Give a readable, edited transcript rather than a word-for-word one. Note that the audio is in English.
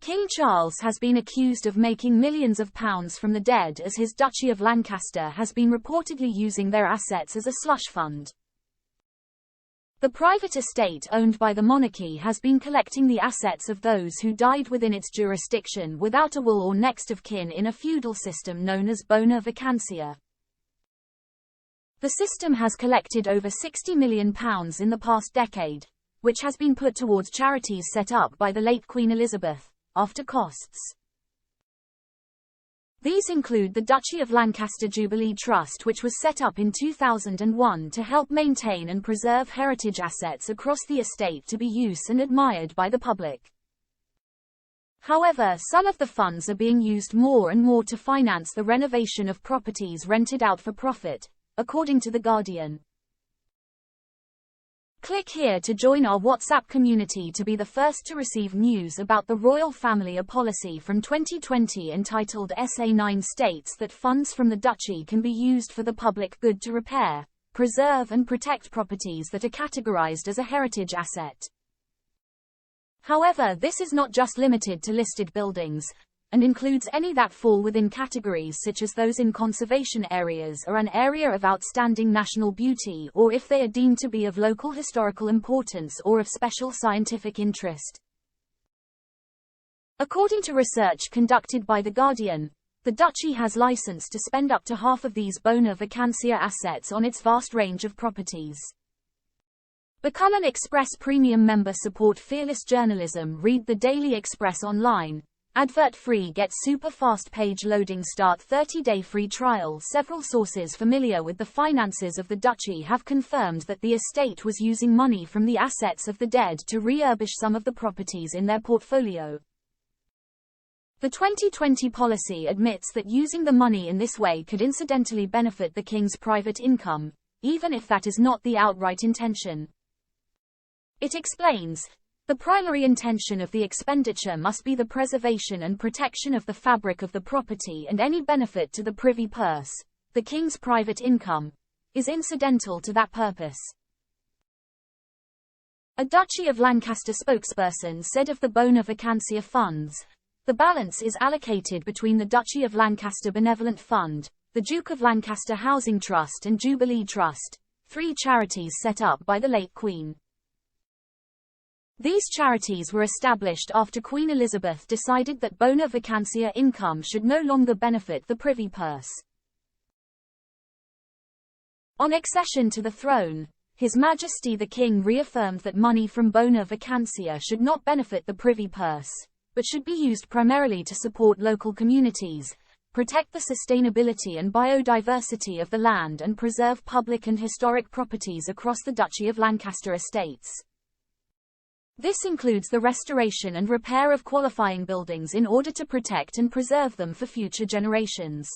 King Charles has been accused of making millions of pounds from the dead, as his Duchy of Lancaster has been reportedly using their assets as a slush fund. The private estate owned by the monarchy has been collecting the assets of those who died within its jurisdiction without a will or next of kin in a feudal system known as bona vacantia. The system has collected over £60 million in the past decade, which has been put towards charities set up by the late Queen Elizabeth, after costs. These include the Duchy of Lancaster Jubilee Trust, which was set up in 2001 to help maintain and preserve heritage assets across the estate to be used and admired by the public. However, some of the funds are being used more and more to finance the renovation of properties rented out for profit, according to The Guardian. Click here to join our WhatsApp community to be the first to receive news about the royal family. A policy from 2020 entitled SA9 states that funds from the duchy can be used for the public good to repair, preserve and protect properties that are categorized as a heritage asset. However, this is not just limited to listed buildings, and includes any that fall within categories such as those in conservation areas or an area of outstanding national beauty, or if they are deemed to be of local historical importance or of special scientific interest. According to research conducted by The Guardian, the duchy has license to spend up to half of these bona vacantia assets on its vast range of properties. Become an Express Premium member. Support fearless journalism. Read the Daily Express online. Advert free. Get super fast page loading. Start 30-day free trial. Several sources familiar with the finances of the duchy have confirmed that the estate was using money from the assets of the dead to refurbish some of the properties in their portfolio. The 2020 policy admits that using the money in this way could incidentally benefit the king's private income, even if that is not the outright intention. It explains, the primary intention of the expenditure must be the preservation and protection of the fabric of the property, and any benefit to the privy purse, the king's private income, is incidental to that purpose. A Duchy of Lancaster spokesperson said of the bona vacantia funds, the balance is allocated between the Duchy of Lancaster Benevolent Fund, the Duke of Lancaster Housing Trust and Jubilee Trust, three charities set up by the late Queen. These charities were established after Queen Elizabeth decided that bona vacantia income should no longer benefit the privy purse. On accession to the throne, His Majesty the King reaffirmed that money from bona vacantia should not benefit the privy purse, but should be used primarily to support local communities, protect the sustainability and biodiversity of the land, and preserve public and historic properties across the Duchy of Lancaster estates. This includes the restoration and repair of qualifying buildings in order to protect and preserve them for future generations.